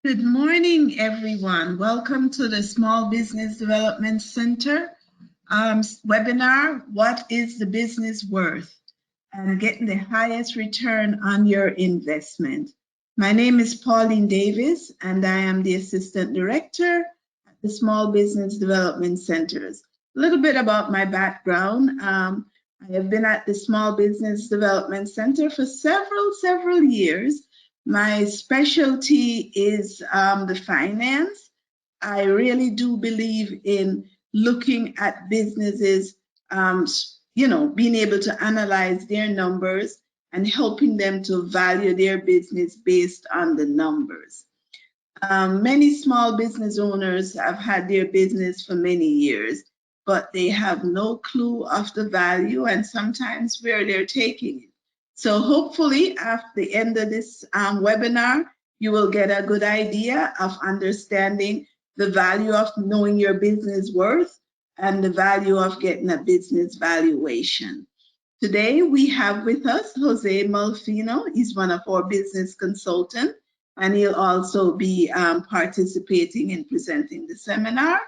Good morning, everyone. Welcome to the Small Business Development Center webinar, What is the Business Worth? And getting the highest return on your investment. My name is Pauline Davis, and I am the Assistant Director at the Small Business Development Centers. A little bit about my background. I have been at the Small Business Development Center for several years. My specialty is the finance. I really do believe in looking at businesses, being able to analyze their numbers and helping them to value their business based on the numbers. Many small business owners have had their business for many years, but they have no clue of the value and sometimes where they're taking it. So hopefully at the end of this webinar, you will get a good idea of understanding the value of knowing your business worth and the value of getting a business valuation. Today we have with us Jose Molfino. He's one of our business consultants, and he'll also be participating in presenting the seminar.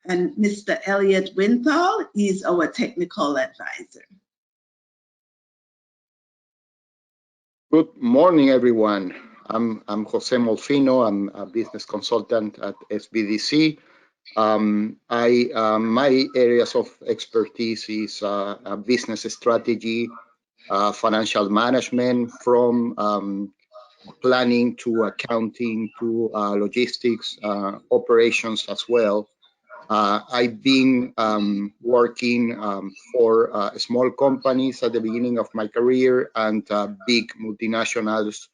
And Mr. Elliot Winthal is our technical advisor. Good morning, everyone. I'm Jose Molfino. I'm a business consultant at SBDC. My areas of expertise is business strategy, financial management, from planning to accounting to logistics, operations as well. I've been working for small companies at the beginning of my career and big multinationals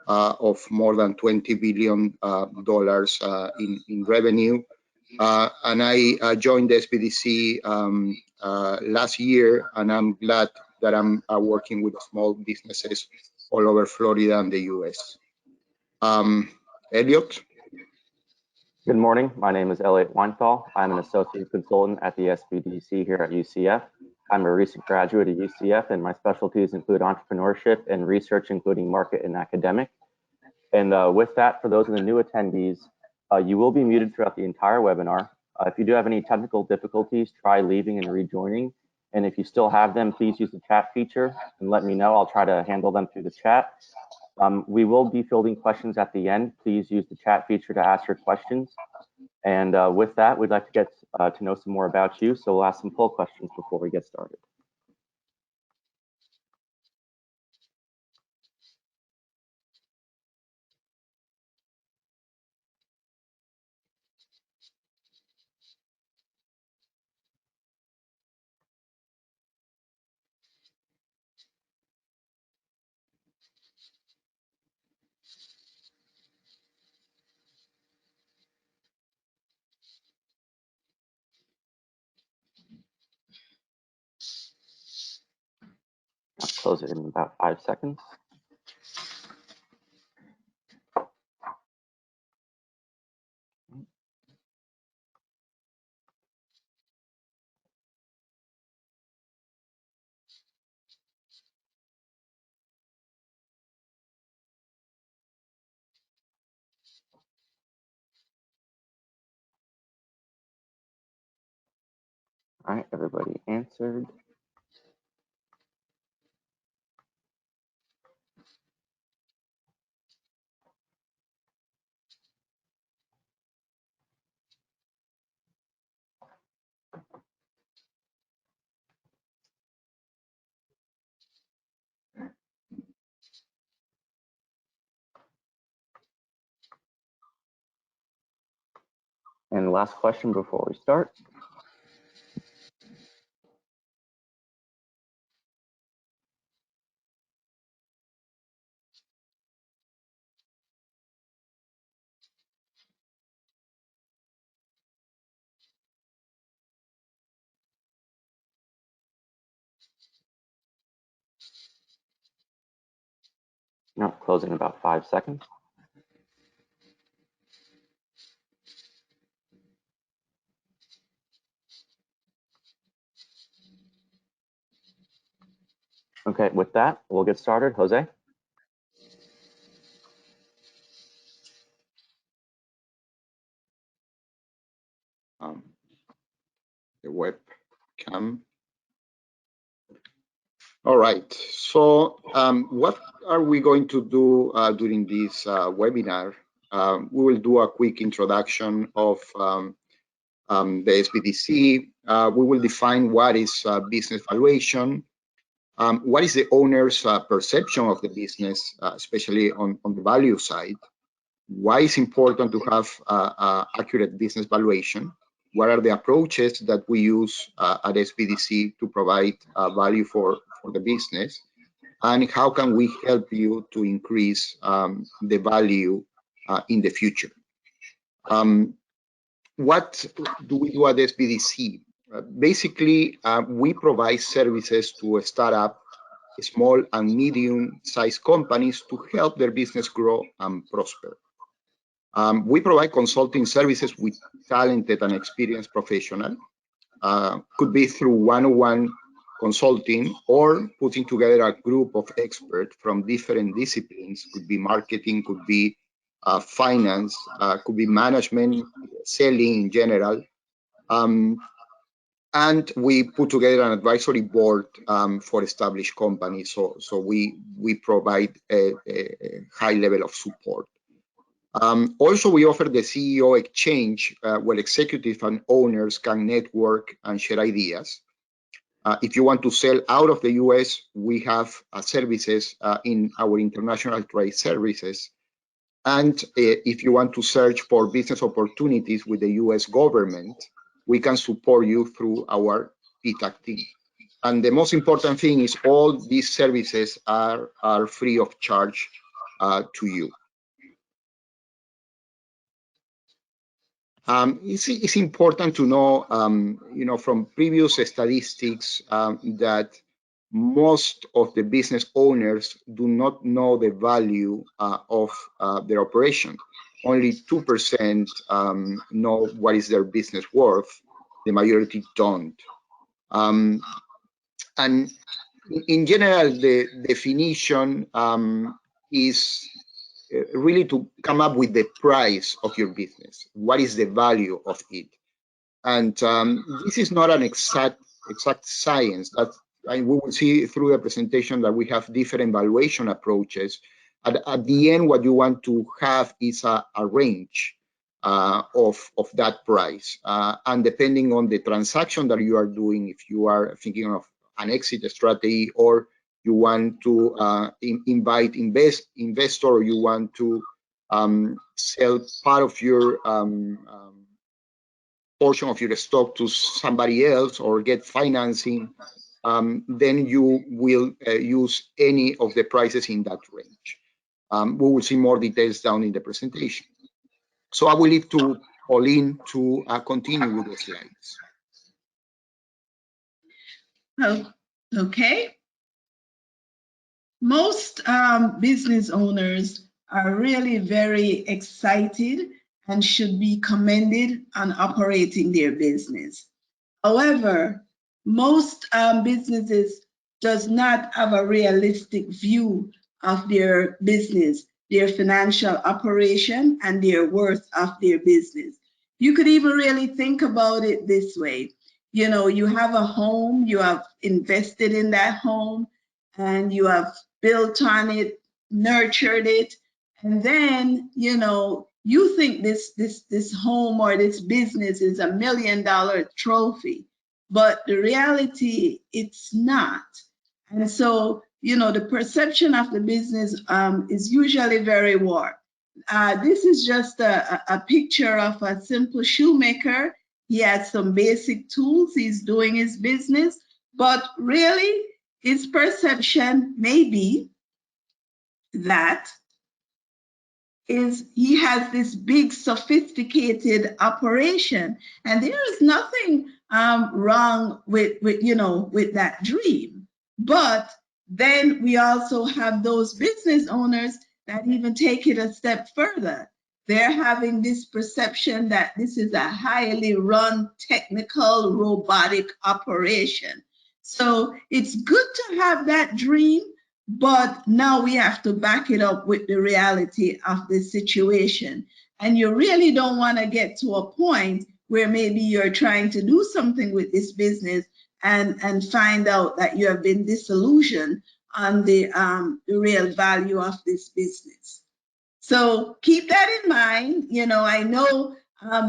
of more than $20 billion in revenue. And I joined SBDC last year, and I'm glad that I'm working with small businesses all over Florida and the US. Elliot? Good morning. My name is Elliot Weinthal. I'm an associate consultant at the SBDC here at UCF. I'm a recent graduate at UCF, and my specialties include entrepreneurship and research, including market and academic. And with that, for those of the new attendees, you will be muted throughout the entire webinar. If you do have any technical difficulties, try leaving and rejoining. And if you still have them, please use the chat feature and let me know. I'll try to handle them through the chat. We will be fielding questions at the end. Please use the chat feature to ask your questions. And with that, we'd like to get to know some more about you. So we'll ask some poll questions before we get started. I'll close it in about 5 seconds. All right, everybody answered. And the last question before we start. Now closing in about 5 seconds. Okay, with that, we'll get started. Jose? the webcam. All right, so what are we going to do during this webinar? We will do a quick introduction of the SBDC. We will define what is business valuation, what is the owner's perception of the business, especially on the value side, why it's important to have accurate business valuation, what are the approaches that we use at SBDC to provide value for the business, and how can we help you to increase the value in the future. What do we do at SBDC? Basically, we provide services to a startup, small and medium-sized companies to help their business grow and prosper. We provide consulting services with talented and experienced professionals. Could be through one-on-one consulting or putting together a group of experts from different disciplines. Could be marketing, could be finance, could be management, selling in general. And we put together an advisory board for established companies. So we provide a high level of support. Also, we offer the CEO exchange where executives and owners can network and share ideas. If you want to sell out of the US, we have services in our international trade services. And if you want to search for business opportunities with the US government, we can support you through our PTAC team. And the most important thing is all these services are free of charge to you. It's important to know, from previous statistics that most of the business owners do not know the value of their operation. Only 2% know what is their business worth. The majority don't. And in general, the definition is really to come up with the price of your business. What is the value of it? And this is not an exact science. We will see through the presentation that we have different valuation approaches. At the end, what you want to have is a range of that price. And depending on the transaction that you are doing, if you are thinking of an exit strategy, or you want to invite investor, or you want to sell part of your portion of your stock to somebody else, or get financing, then you will use any of the prices in that range. We will see more details down in the presentation. So I will leave to Pauline to continue with the slides. Oh, okay. Most business owners are really very excited and should be commended on operating their business. However, most businesses does not have a realistic view of their business, their financial operation, and their worth of their business. You could even really think about it this way. You have a home, you have invested in that home, and you have built on it, nurtured it, and then, you think this home or this business is $1 million trophy, but the reality, it's not. And so, the perception of the business is usually very warped. This is just a picture of a simple shoemaker. He has some basic tools. He's doing his business, but really his perception may be that he has this big sophisticated operation, and there is nothing wrong with that dream. But then we also have those business owners that even take it a step further. They're having this perception that this is a highly run, technical, robotic operation. So it's good to have that dream, but now we have to back it up with the reality of the situation. And you really don't want to get to a point where maybe you're trying to do something with this business and find out that you have been disillusioned on the real value of this business. So keep that in mind. You know, I know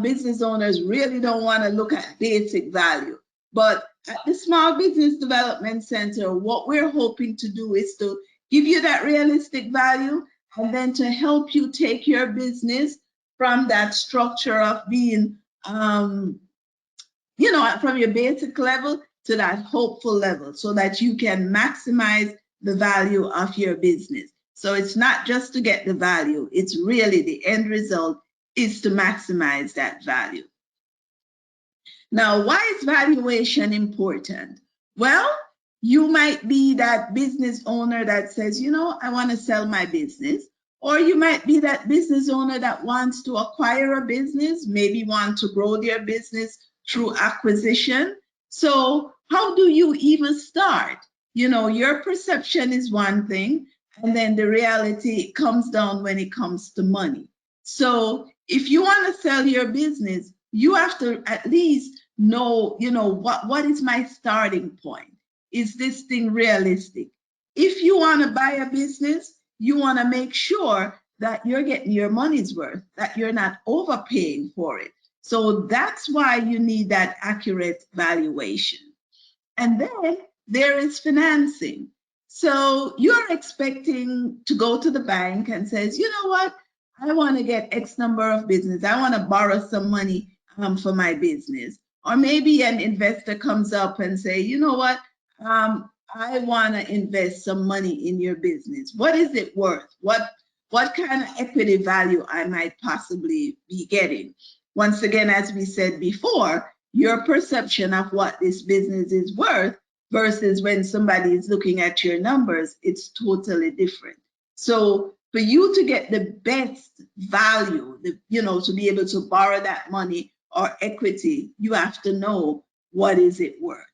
business owners really don't want to look at basic value, but at the Small Business Development Center, what we're hoping to do is to give you that realistic value and then to help you take your business from that structure of being, you know, from your basic level to that hopeful level so that you can maximize the value of your business. So it's not just to get the value, it's really the end result is to maximize that value. Now, why is valuation important? Well, you might be that business owner that says, you know, I want to sell my business. Or you might be that business owner that wants to acquire a business, maybe want to grow their business through acquisition. So how do you even start? You know, your perception is one thing, and then the reality comes down when it comes to money. So if you want to sell your business, you have to at least know, you know, what is my starting point? Is this thing realistic? If you want to buy a business, you want to make sure that you're getting your money's worth, that you're not overpaying for it. So that's why you need that accurate valuation. And then there is financing. So you're expecting to go to the bank and says, you know what, I want to get X number of business. I want to borrow some money for my business. Or maybe an investor comes up and say, you know what, I want to invest some money in your business. What is it worth? What kind of equity value I might possibly be getting? Once again, as we said before, your perception of what this business is worth versus when somebody is looking at your numbers, it's totally different. So for you to get the best value, you know, to be able to borrow that money or equity, you have to know what is it worth.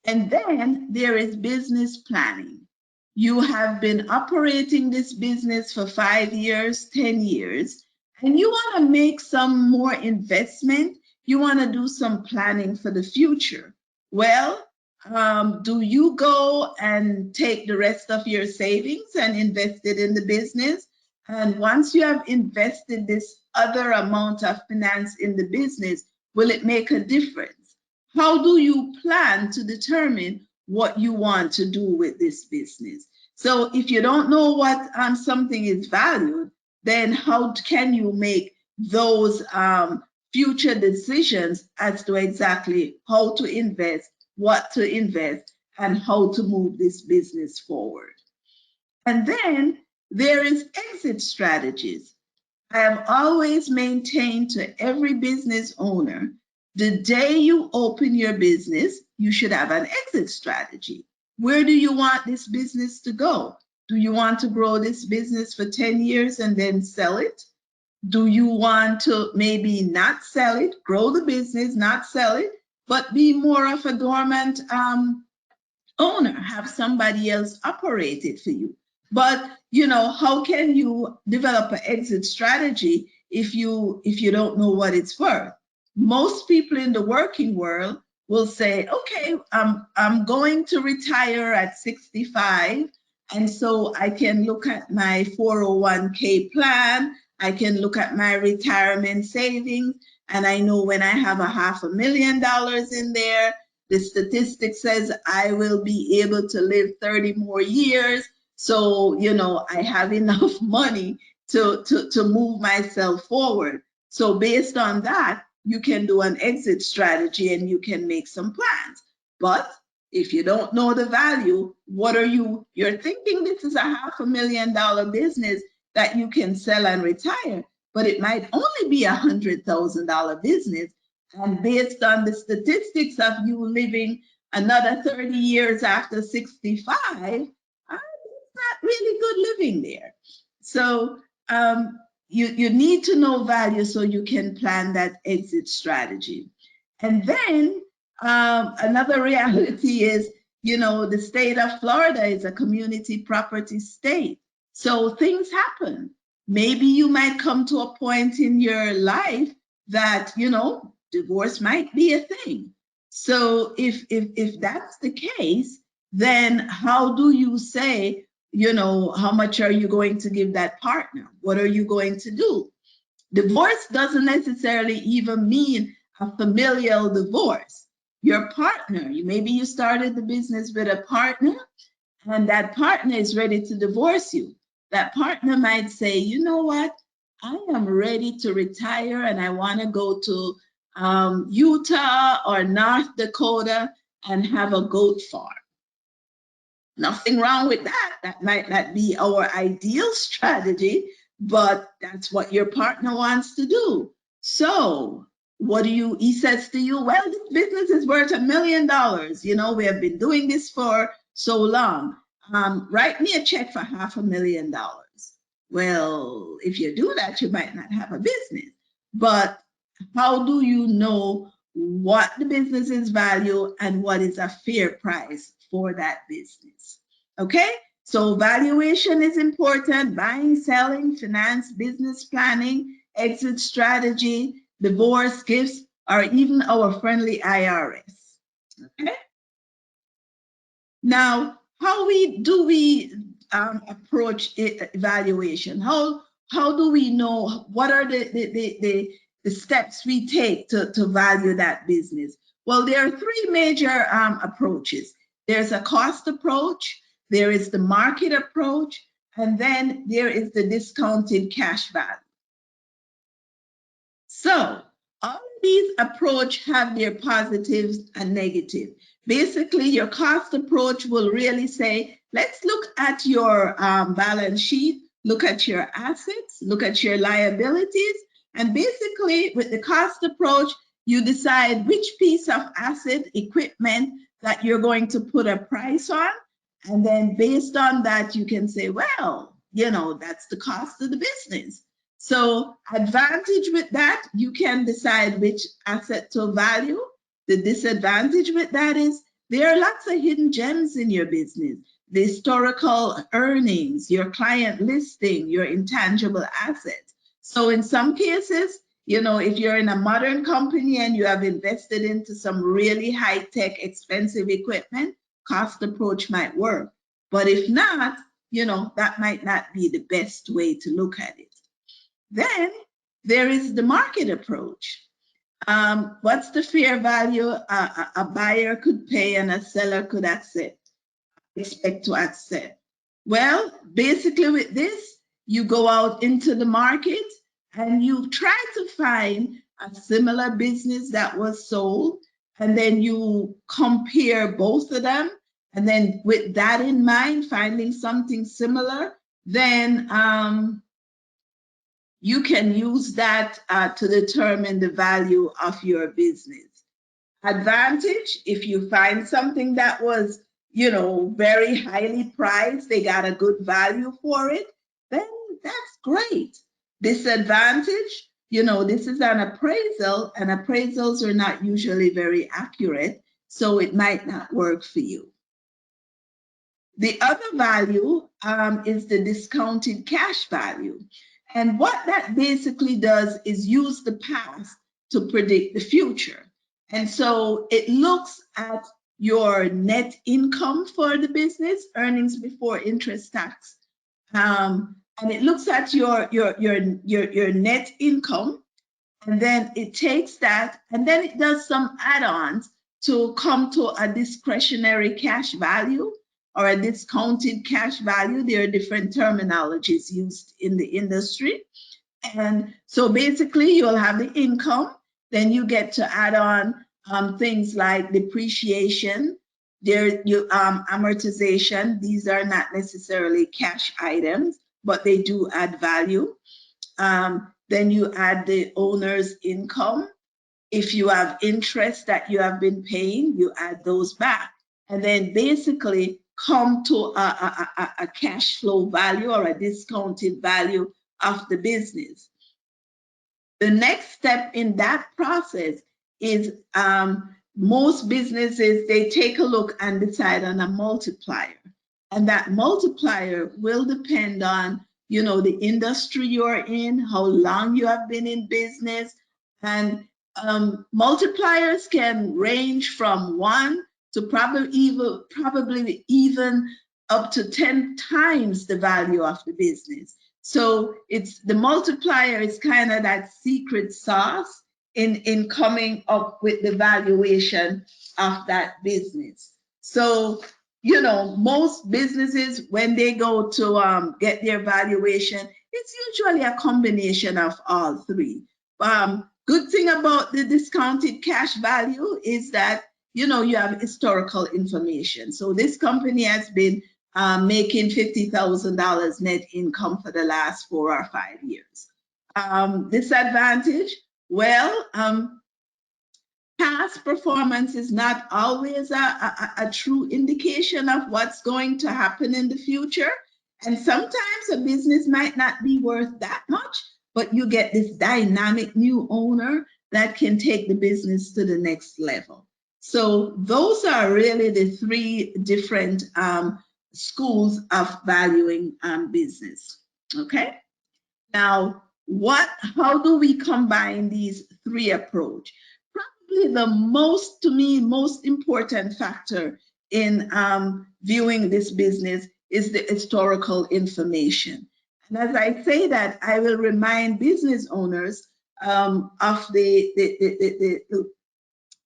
And then there is business planning. You have been operating this business for 5 years, 10 years, and you want to make some more investment. You want to do some planning for the future. Well, do you go and take the rest of your savings and invest it in the business? And once you have invested this other amount of finance in the business, will it make a difference? How do you plan to determine what you want to do with this business? So if you don't know what something is valued, then how can you make those future decisions as to exactly how to invest, what to invest, and how to move this business forward? And then there is exit strategies. I have always maintained to every business owner, the day you open your business, you should have an exit strategy. Where do you want this business to go? Do you want to grow this business for 10 years and then sell it? Do you want to maybe not sell it, grow the business, not sell it, but be more of a dormant owner, have somebody else operate it for you? But, you know, how can you develop an exit strategy if you don't know what it's worth? Most people in the working world will say, okay, I'm going to retire at 65, and so I can look at my 401k plan, I can look at my retirement savings, and I know when I have $500,000 in there, the statistic says I will be able to live 30 more years. So, you know, I have enough money to move myself forward. So based on that, you can do an exit strategy and you can make some plans. But if you don't know the value, what are you're thinking this is a $500,000 business that you can sell and retire, but it might only be $100,000 business. And based on the statistics of you living another 30 years after 65, it's not really good living there. So you need to know value so you can plan that exit strategy. And then another reality is, you know, the state of Florida is a community property state. So things happen. Maybe you might come to a point in your life that, divorce might be a thing. So if that's the case, then how do you say, how much are you going to give that partner? What are you going to do? Divorce doesn't necessarily even mean a familial divorce. Your partner, maybe you started the business with a partner, and that partner is ready to divorce you. That partner might say, you know what? I am ready to retire and I want to go to Utah or North Dakota and have a goat farm. Nothing wrong with that. That might not be our ideal strategy, but that's what your partner wants to do. So he says to you, well, this business is worth $1 million. We have been doing this for so long. Write me a check for $500,000. Well, if you do that, you might not have a business. But how do you know what the business's value and what is a fair price for that business? Okay, so valuation is important. Buying, selling, finance, business planning, exit strategy, divorce, gifts, or even our friendly IRS. Okay. Now, how do we approach evaluation? How do we know what are the steps we take to value that business? Well, there are three major approaches. There's a cost approach, there is the market approach, and then there is the discounted cash value. So all of these approaches have their positives and negatives. Basically, your cost approach will really say, let's look at your balance sheet, look at your assets, look at your liabilities, and basically with the cost approach, you decide which piece of asset equipment that you're going to put a price on. And then based on that, you can say, well, that's the cost of the business. So advantage with that, you can decide which asset to value. The disadvantage with that is there are lots of hidden gems in your business. The historical earnings, your client listing, your intangible assets. So in some cases, if you're in a modern company and you have invested into some really high-tech, expensive equipment, cost approach might work. But if not, that might not be the best way to look at it. Then there is the market approach. What's the fair value a buyer could pay and a seller could expect to accept? Well, basically with this, you go out into the market and you try to find a similar business that was sold, and then you compare both of them. And then with that in mind, finding something similar, then you can use that to determine the value of your business. Advantage, if you find something that was, very highly priced, they got a good value for it, then that's great. Disadvantage, this is an appraisal, and appraisals are not usually very accurate, so it might not work for you. The other value is the discounted cash value. And what that basically does is use the past to predict the future. And so it looks at your net income for the business, earnings before interest, tax. And it looks at your net income, and then it takes that, and then it does some add-ons to come to a discretionary cash value or a discounted cash value. There are different terminologies used in the industry. And so basically you'll have the income, then you get to add on things like depreciation, amortization. These are not necessarily cash items, but they do add value. Then you add the owner's income. If you have interest that you have been paying, you add those back. And then basically come to a cash flow value or a discounted value of the business. The next step in that process is most businesses, they take a look and decide on a multiplier. And that multiplier will depend on, the industry you're in, how long you have been in business, And multipliers can range from 1 to probably even up to 10 times the value of the business. So it's the multiplier is kind of that secret sauce in coming up with the valuation of that business. So, you know, most businesses, when they go to get their valuation, it's usually a combination of all three. Good thing about the discounted cash value is that, you know, you have historical information. So this company has been making $50,000 net income for the last 4 or 5 years. Disadvantage, well, past performance is not always a true indication of what's going to happen in the future. And sometimes a business might not be worth that much, but you get this dynamic new owner that can take the business to the next level. So those are really the 3 different schools of valuing business. Okay. Now, how do we combine these 3 approaches? Probably the most important factor in viewing this business is the historical information. And as I say that, I will remind business owners of the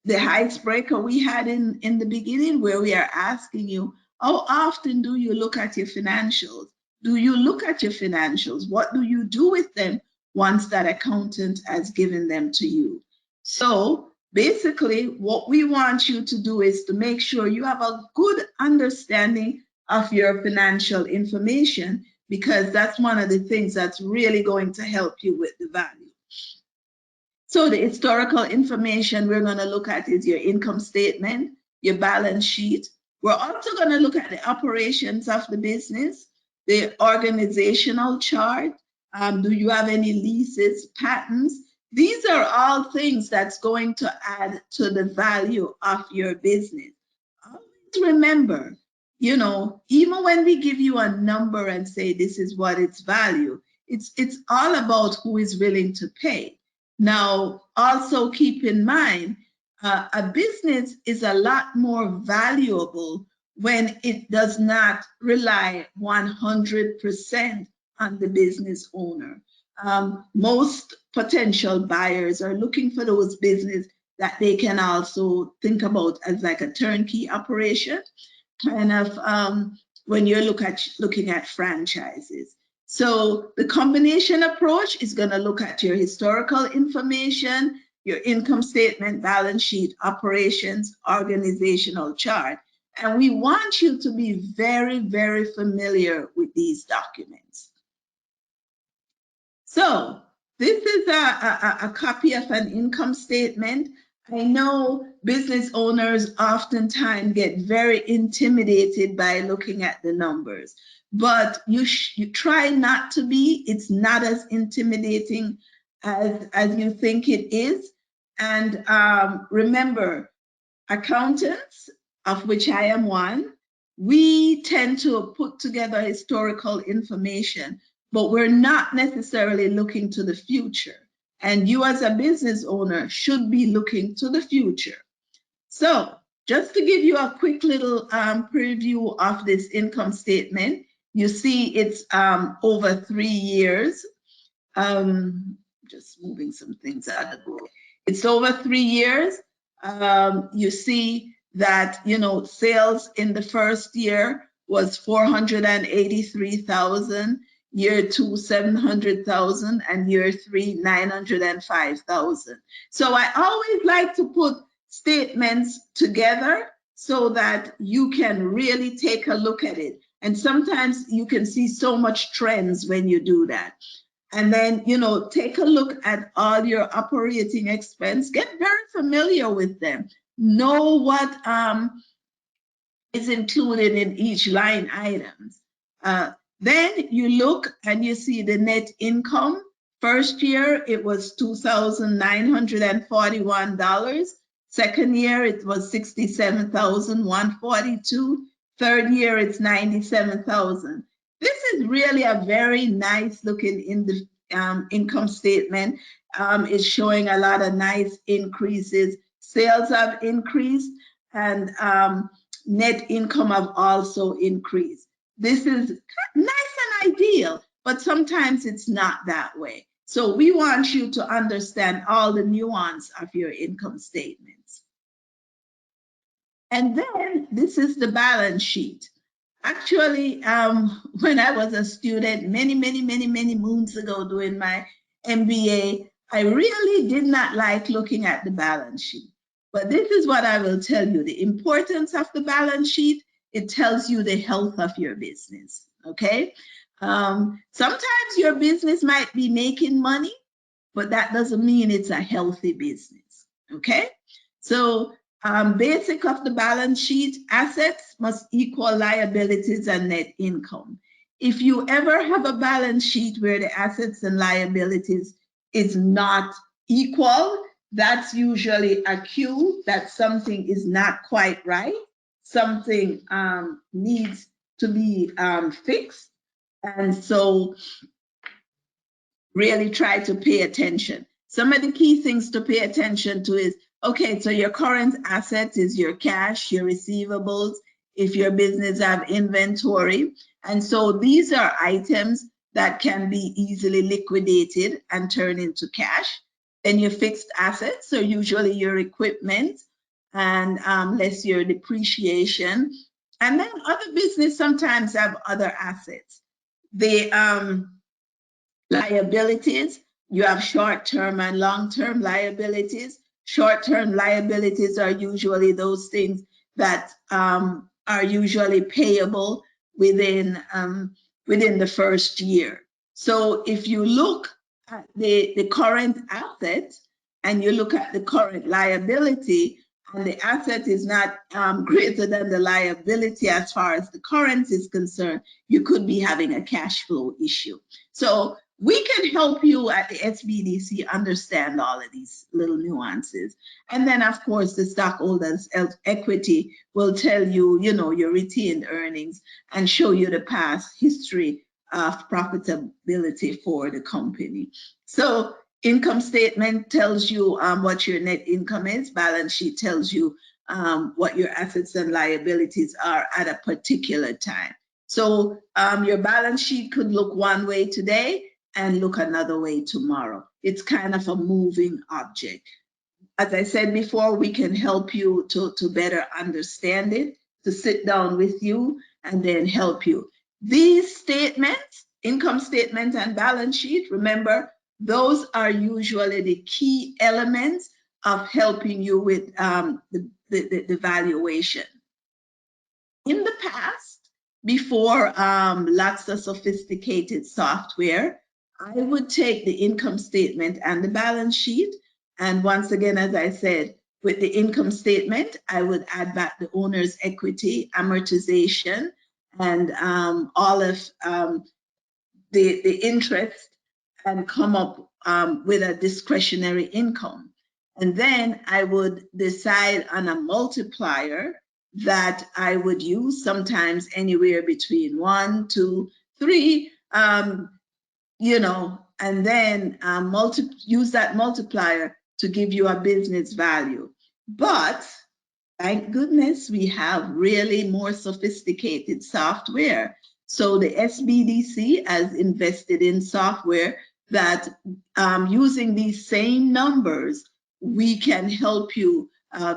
icebreaker we had in the beginning, where we are asking you, how often do you look at your financials? Do you look at your financials? What do you do with them once that accountant has given them to you? So basically, what we want you to do is to make sure you have a good understanding of your financial information, because that's one of the things that's really going to help you with the value. So the historical information we're going to look at is your income statement, your balance sheet. We're also going to look at the operations of the business, the organizational chart. Do you have any leases, patents? These are all things that's going to add to the value of your business. Always remember, you know, even when we give you a number and say this is what its value, it's all about who is willing to pay. Now, also keep in mind, a business is a lot more valuable when it does not rely 100% on the business owner. Most potential buyers are looking for those businesses that they can also think about as like a turnkey operation, kind of when you're looking at franchises. So the combination approach is going to look at your historical information, your income statement, balance sheet, operations, organizational chart. And we want you to be very, very familiar with these documents. So this is a copy of an income statement. I know business owners oftentimes get very intimidated by looking at the numbers, but you try not to be. It's not as intimidating as you think it is. And remember, accountants, of which I am one, we tend to put together historical information, but we're not necessarily looking to the future. And you as a business owner should be looking to the future. So just to give you a quick little preview of this income statement, you see it's over 3 years. Just moving some things out of the way. It's over 3 years. You see that, you know, sales in the first year was 483,000. Year 2, 700,000, and year 3, 905,000. So I always like to put statements together so that you can really take a look at it. And sometimes you can see so much trends when you do that. And then, you know, take a look at all your operating expense, get very familiar with them, know what is included in each line items. Then you look and you see the net income. First year, it was $2,941. Second year, it was $67,142. Third year, it's $97,000. This is really a very nice looking income statement is showing a lot of nice increases. Sales have increased, and net income have also increased. This is nice and ideal, but sometimes it's not that way. So we want you to understand all the nuance of your income statements. And then this is the balance sheet. Actually, when I was a student many moons ago doing my MBA, I really did not like looking at the balance sheet. But this is what I will tell you. The importance of the balance sheet, it tells you the health of your business, okay? Sometimes your business might be making money, but that doesn't mean it's a healthy business, okay? So basic of the balance sheet, assets must equal liabilities and net income. If you ever have a balance sheet where the assets and liabilities is not equal, that's usually a cue that something is not quite right. Something needs to be fixed. And so really try to pay attention. Some of the key things to pay attention to is, okay, so your current assets is your cash, your receivables, if your business have inventory. And so these are items that can be easily liquidated and turned into cash. Then your fixed assets, so usually your equipment and less your depreciation. And then other business sometimes have other assets. The liabilities, you have short-term and long-term liabilities. Short-term liabilities are usually those things that are usually payable within the first year. So if you look at the current asset and you look at the current liability, and the asset is not greater than the liability as far as the current is concerned, you could be having a cash flow issue. So we can help you at the SBDC understand all of these little nuances. And then, of course, the stockholders' equity will tell you, your retained earnings and show you the past history of profitability for the company. So income statement tells you what your net income is. Balance sheet tells you what your assets and liabilities are at a particular time. So your balance sheet could look one way today and look another way tomorrow. It's kind of a moving object. As I said before, we can help you to better understand it, to sit down with you and then help you. These statements, income statement and balance sheet, remember, those are usually the key elements of helping you with the valuation. In the past, before lots of sophisticated software, I would take the income statement and the balance sheet. And once again, as I said, with the income statement, I would add back the owner's equity, amortization, and all of the interest, and come up with a discretionary income. And then I would decide on a multiplier that I would use, sometimes anywhere between 1, 2, 3, and then use that multiplier to give you a business value. But thank goodness we have really more sophisticated software. So the SBDC has invested in software that using these same numbers, we can help you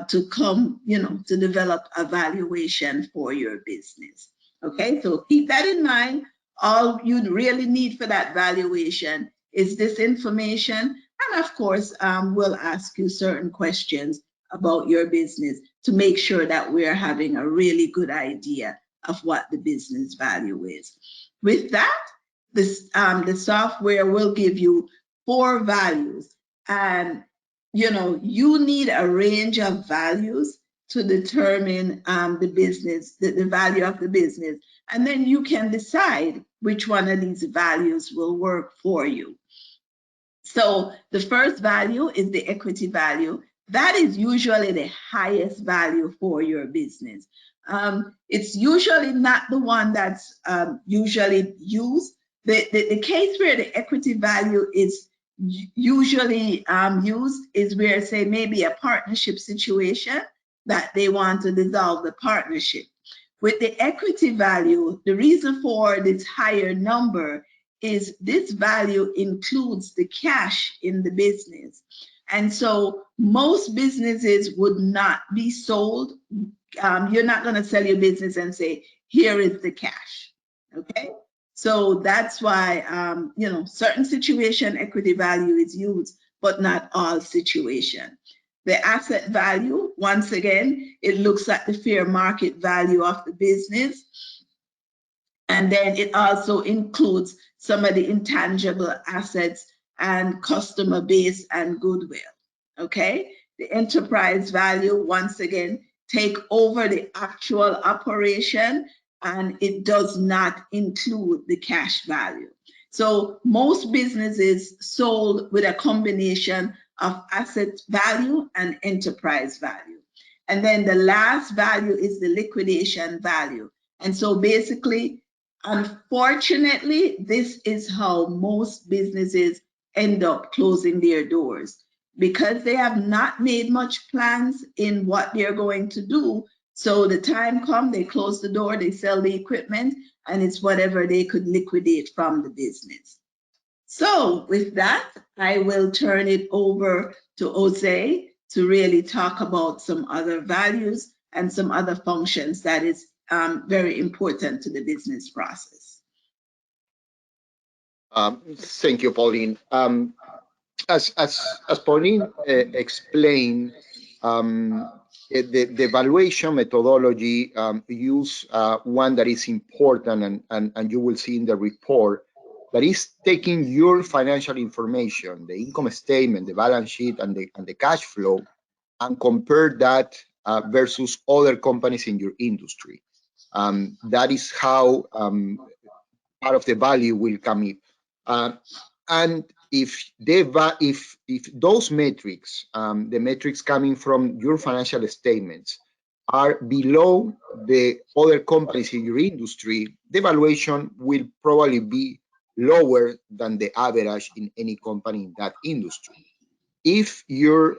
to come, to develop a valuation for your business. Okay, so keep that in mind. All you really need for that valuation is this information. And of course, we'll ask you certain questions about your business to make sure that we're having a really good idea of what the business value is. With that, the software will give you 4 values. And, you need a range of values to determine the business, the value of the business. And then you can decide which one of these values will work for you. So the first value is the equity value. That is usually the highest value for your business. It's usually not the one that's usually used, The case where the equity value is usually used is where, say, maybe a partnership situation that they want to dissolve the partnership. With the equity value, the reason for this higher number is this value includes the cash in the business. And so most businesses would not be sold. You're not going to sell your business and say, here is the cash. Okay. So that's why, you know, certain situation equity value is used, but not all situation. The asset value, once again, it looks at the fair market value of the business. And then it also includes some of the intangible assets and customer base and goodwill. Okay. The enterprise value, once again, take over the actual operation, and it does not include the cash value. So most businesses sold with a combination of asset value and enterprise value. And then the last value is the liquidation value. And so basically, unfortunately, this is how most businesses end up closing their doors, because they have not made much plans in what they're going to do. So the time comes, they close the door, they sell the equipment, and it's whatever they could liquidate from the business. So with that, I will turn it over to Jose to really talk about some other values and some other functions that is very important to the business process. Thank you, Pauline. As Pauline explained, the valuation methodology use one that is important, and you will see in the report, that is taking your financial information, the income statement, the balance sheet, and the cash flow, and compare that versus other companies in your industry. That is how part of the value will come in. And if those metrics, the metrics coming from your financial statements, are below the other companies in your industry, the valuation will probably be lower than the average in any company in that industry. If your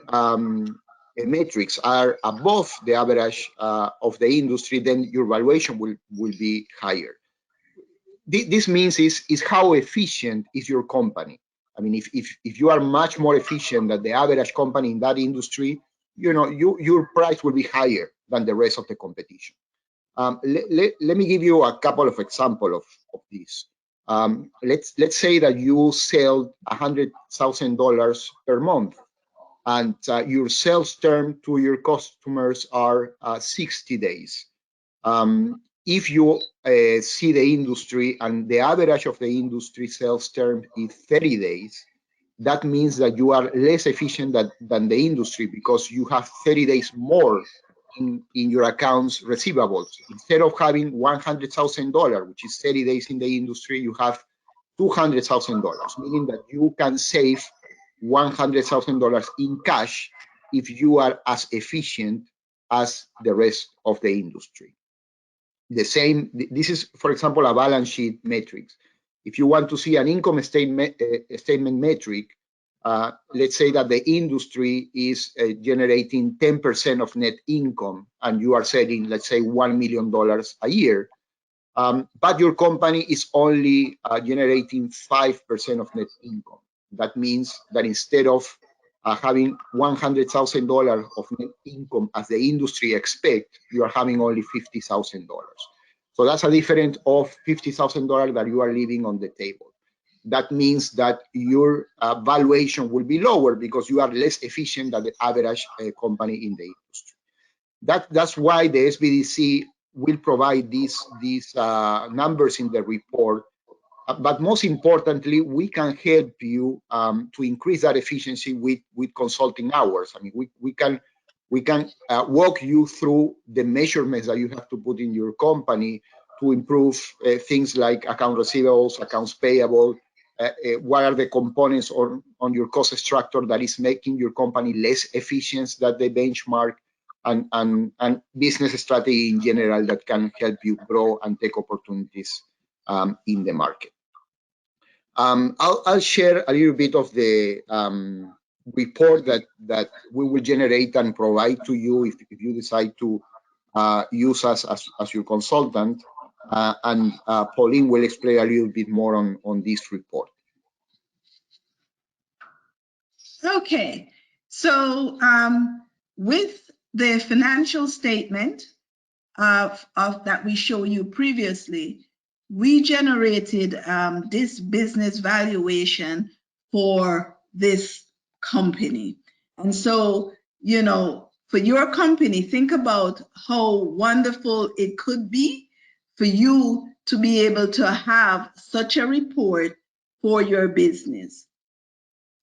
metrics are above the average of the industry, then your valuation will be higher. This means is how efficient is your company. I mean, if you are much more efficient than the average company in that industry, you know, your price will be higher than the rest of the competition. Let me give you a couple of examples of this. Let's say that you sell $100,000 per month, and your sales term to your customers are 60 days. If you see the industry and the average of the industry sales term is 30 days, that means that you are less efficient than the industry, because you have 30 days more in your accounts receivables. Instead of having $100,000, which is 30 days in the industry, you have $200,000, meaning that you can save $100,000 in cash if you are as efficient as the rest of the industry. The same, this is, for example, a balance sheet metrics. If you want to see an income statement metric, let's say that the industry is generating 10% of net income, and you are selling, let's say, $1 million a year, but your company is only generating 5% of net income. That means that instead of having $100,000 of net income as the industry expect, you are having only $50,000. So that's a difference of $50,000 that you are leaving on the table. That means that your valuation will be lower because you are less efficient than the average company in the industry. That's why the SBDC will provide these numbers in the report. But most importantly, we can help you to increase that efficiency with consulting hours. I mean, we can walk you through the measurements that you have to put in your company to improve things like account receivables, accounts payable. What are the components on your cost structure that is making your company less efficient than the benchmark, and business strategy in general that can help you grow and take opportunities in the market. I'll share a little bit of the report that we will generate and provide to you if you decide to use us as your consultant. And Pauline will explain a little bit more on this report. Okay, so with the financial statement of that we showed you previously, we generated this business valuation for this company. And so, you know, for your company, think about how wonderful it could be for you to be able to have such a report for your business.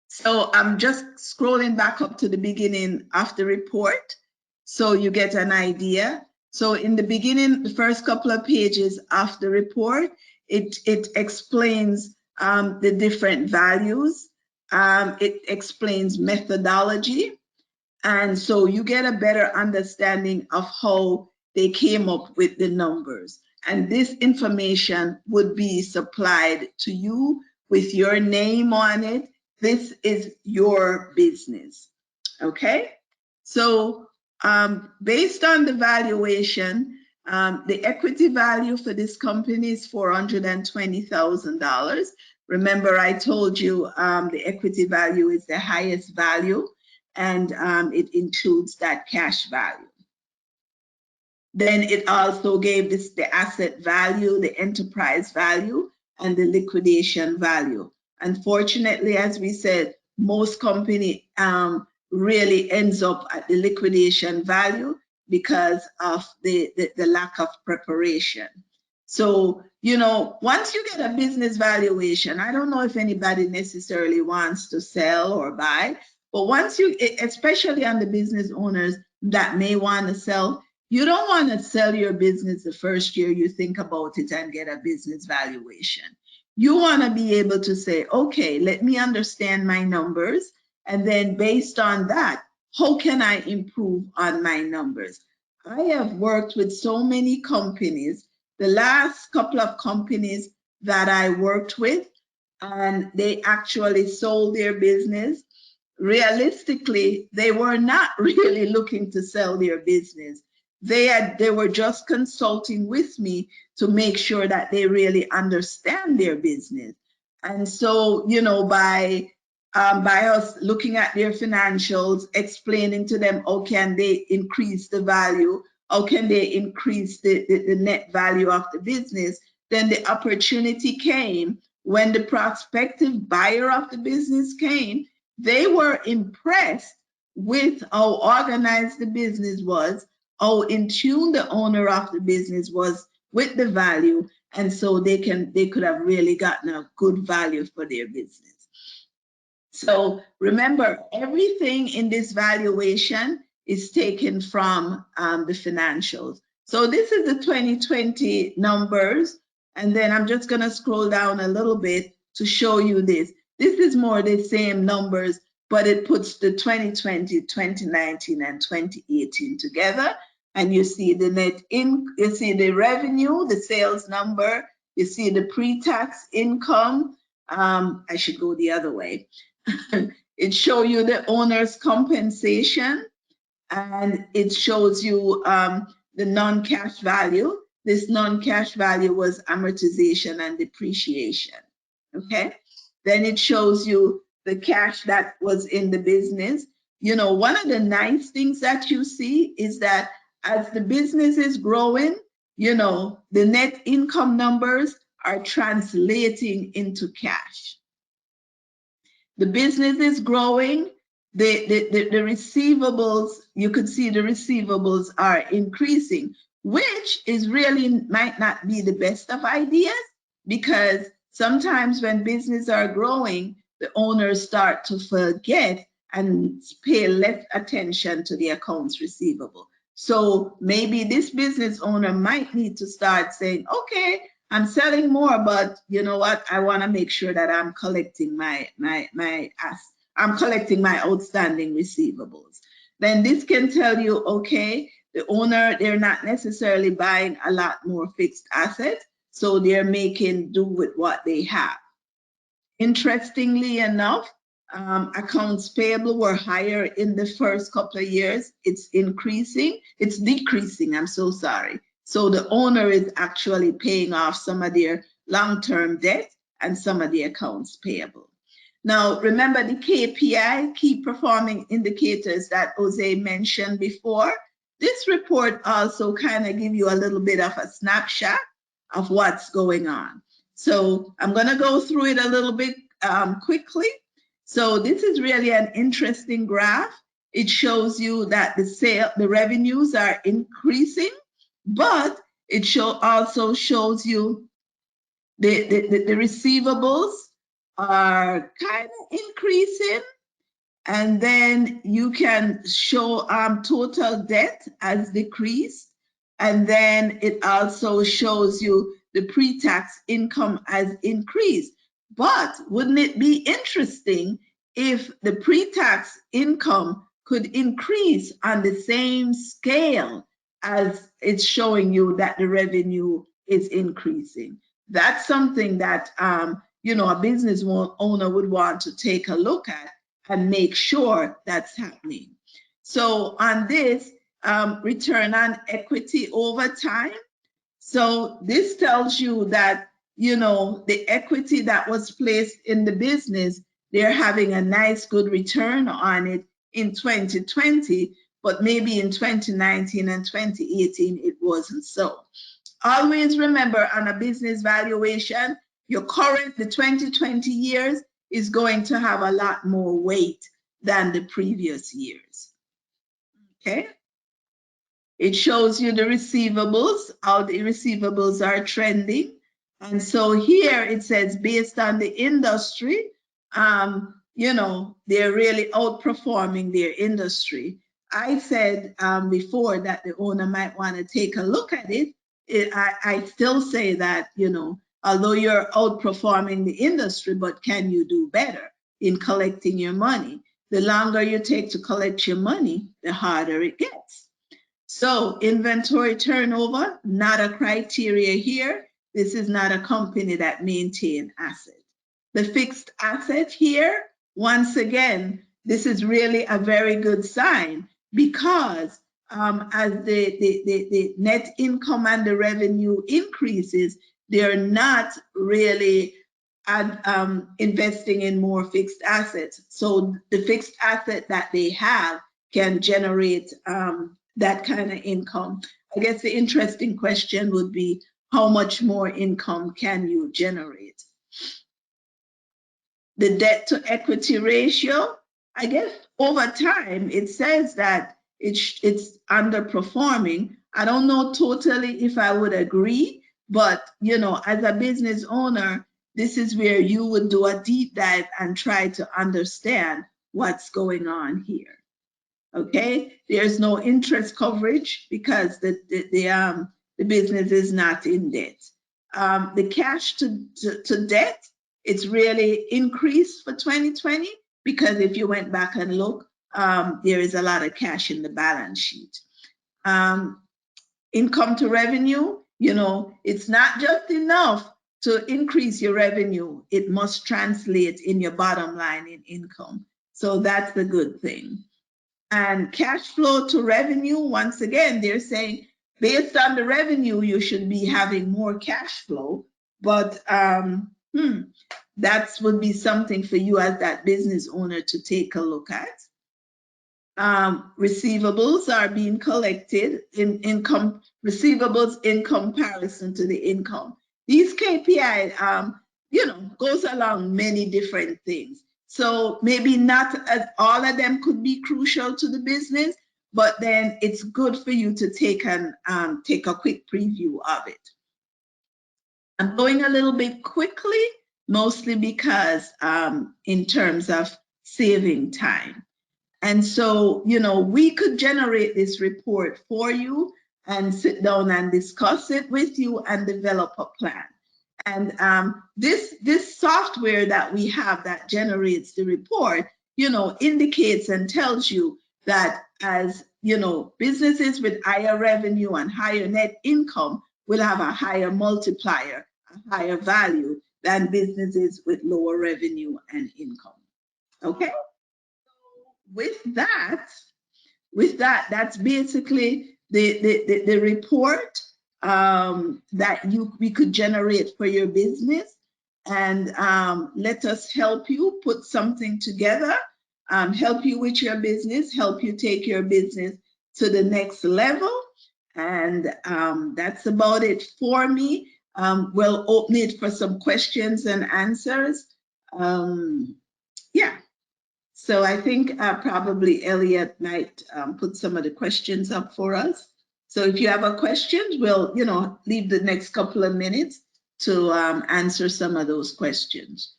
So I'm just scrolling back up to the beginning of the report so you get an idea. So in the beginning, the first couple of pages of the report, it explains the different values. It explains methodology. And so you get a better understanding of how they came up with the numbers. And this information would be supplied to you with your name on it. This is your business, okay? So based on the valuation, the equity value for this company is $420,000. Remember, I told you the equity value is the highest value, and it includes that cash value. Then it also gave this the asset value, the enterprise value, and the liquidation value. Unfortunately, as we said, most company really ends up at the liquidation value because of the lack of preparation. So, you know, once you get a business valuation, I don't know if anybody necessarily wants to sell or buy, but once you, especially on the business owners that may want to sell, you don't want to sell your business the first year you think about it and get a business valuation. You want to be able to say, okay, let me understand my numbers. And then based on that, how can I improve on my numbers? I have worked with so many companies. The last couple of companies that I worked with, and they actually sold their business. Realistically, they were not really looking to sell their business. They were just consulting with me to make sure that they really understand their business. And so, you know, by us looking at their financials, explaining to them how can they increase the value, how can they increase the net value of the business, then the opportunity came when the prospective buyer of the business came. They were impressed with how organized the business was, how in tune the owner of the business was with the value, and so they could have really gotten a good value for their business. So remember, everything in this valuation is taken from the financials. So this is the 2020 numbers, and then I'm just going to scroll down a little bit to show you this. This is more the same numbers, but it puts the 2020, 2019, and 2018 together. And you see the you see the revenue, the sales number, you see the pre-tax income. I should go the other way. It shows you the owner's compensation, and it shows you the non-cash value. This non-cash value was amortization and depreciation, okay? Then it shows you the cash that was in the business. You know, one of the nice things that you see is that as the business is growing, you know, the net income numbers are translating into cash. The business is growing, the receivables, you could see the receivables are increasing, which is really might not be the best of ideas, because sometimes when businesses are growing, the owners start to forget and pay less attention to the accounts receivable. So maybe this business owner might need to start saying, okay, I'm selling more, but you know what? I want to make sure that I'm collecting I'm collecting my outstanding receivables. Then this can tell you, okay, the owner, they're not necessarily buying a lot more fixed assets, so they're making do with what they have. Interestingly enough, accounts payable were higher in the first couple of years. It's decreasing, I'm so sorry. So the owner is actually paying off some of their long-term debt and some of the accounts payable. Now, remember the KPI, key performing indicators that Jose mentioned before. This report also kind of gives you a little bit of a snapshot of what's going on. So I'm going to go through it a little bit quickly. So this is really an interesting graph. It shows you that the revenues are increasing, but it also shows you the receivables are kind of increasing, and then you can show total debt has decreased, and then it also shows you the pre-tax income has increased. But wouldn't it be interesting if the pre-tax income could increase on the same scale as it's showing you that the revenue is increasing? That's something that a business owner would want to take a look at and make sure that's happening. So on this, return on equity over time. So this tells you that, the equity that was placed in the business, they're having a nice, good return on it in 2020, but maybe in 2019 and 2018, it wasn't so. Always remember, on a business valuation, the 2020 years is going to have a lot more weight than the previous years. Okay. It shows you the receivables, how the receivables are trending. And so here it says, based on the industry, they're really outperforming their industry. I said before that the owner might want to take a look at it. I still say that, although you're outperforming the industry, but can you do better in collecting your money? The longer you take to collect your money, the harder it gets. So inventory turnover, not a criteria here. This is not a company that maintains assets. The fixed asset here, once again, this is really a very good sign, because as the net income and the revenue increases, they're not really investing in more fixed assets. So the fixed asset that they have can generate that kind of income. I guess the interesting question would be, how much more income can you generate? The debt to equity ratio, I guess over time, it says that it's underperforming. I don't know totally if I would agree, but as a business owner, this is where you would do a deep dive and try to understand what's going on here. Okay, there's no interest coverage because the business is not in debt. The cash to debt, it's really increased for 2020, because if you went back and look, there is a lot of cash in the balance sheet. Income to revenue, it's not just enough to increase your revenue. It must translate in your bottom line in income. So that's the good thing. And cash flow to revenue, once again, they're saying based on the revenue, you should be having more cash flow. But that would be something for you as that business owner to take a look at. Receivables are being collected in receivables in comparison to the income. These KPI, goes along many different things. So maybe not as all of them could be crucial to the business, but then it's good for you to take a quick preview of it. I'm going a little bit quickly, mostly because in terms of saving time. And so, we could generate this report for you and sit down and discuss it with you and develop a plan. And this software that we have that generates the report, indicates and tells you that as, businesses with higher revenue and higher net income will have a higher multiplier, a higher value than businesses with lower revenue and income. Okay? With that, that's basically the report that we could generate for your business. And let us help you put something together, help you with your business, help you take your business to the next level. And that's about it for me. We'll open it for some questions and answers. Yeah. So I think probably Elliot might put some of the questions up for us. So if you have a question, we'll, leave the next couple of minutes to answer some of those questions.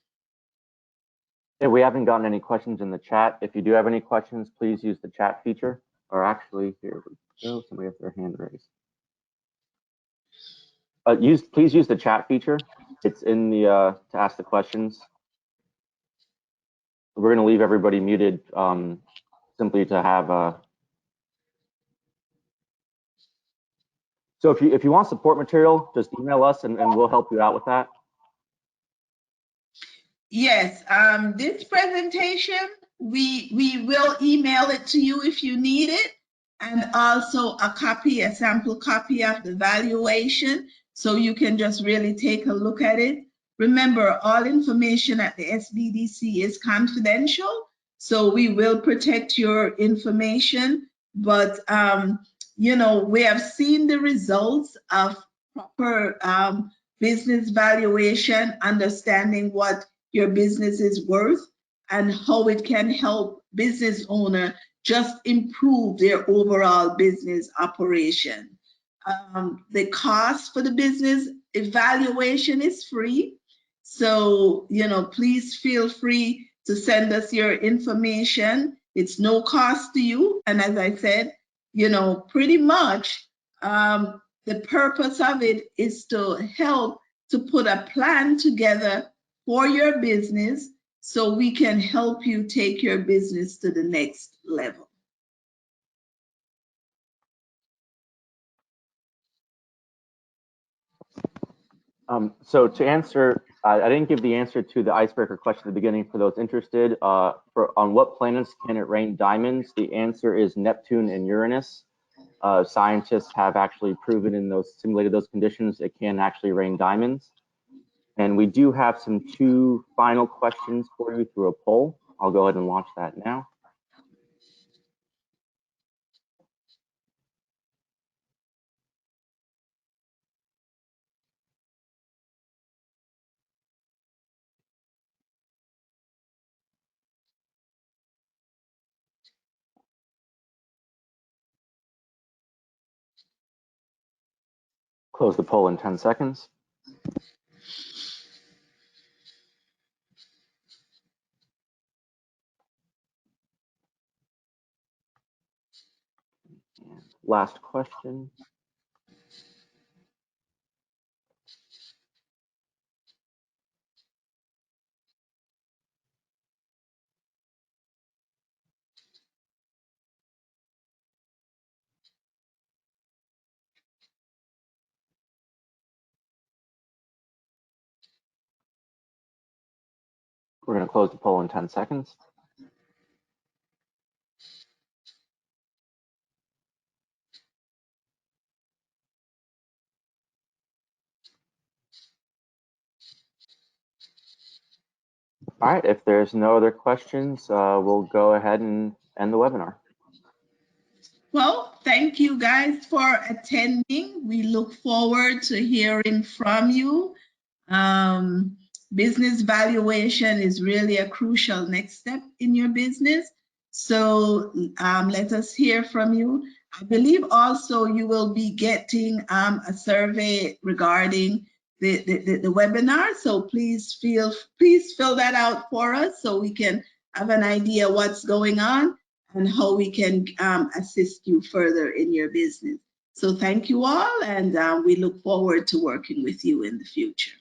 Yeah, we haven't gotten any questions in the chat. If you do have any questions, please use the chat feature. Or actually, here we go. Somebody has their hand raised. Please use the chat feature. It's in the to ask the questions. We're going to leave everybody muted simply to have. So if you want support material, just email us and we'll help you out with that. Yes, this presentation, we will email it to you if you need it, and also a sample copy of the valuation, so you can just really take a look at it. Remember, all information at the SBDC is confidential, so we will protect your information, but we have seen the results of proper business valuation, understanding what your business is worth and how it can help business owner just improve their overall business operation. The cost for the business evaluation is free. So, please feel free to send us your information. It's no cost to you. And as I said, pretty much the purpose of it is to help to put a plan together for your business so we can help you take your business to the next level. So to answer, I didn't give the answer to the icebreaker question at the beginning for those interested. On what planets can it rain diamonds? The answer is Neptune and Uranus. Scientists have actually proven simulated those conditions, it can actually rain diamonds. And we do have two final questions for you through a poll. I'll go ahead and launch that now. Close the poll in 10 seconds. And last question. We're going to close the poll in 10 seconds. All right, if there's no other questions, we'll go ahead and end the webinar. Well, thank you guys for attending. We look forward to hearing from you. Business valuation is really a crucial next step in your business. So let us hear from you. I believe also you will be getting a survey regarding the webinar. So please fill that out for us so we can have an idea what's going on and how we can assist you further in your business. So thank you all, and we look forward to working with you in the future.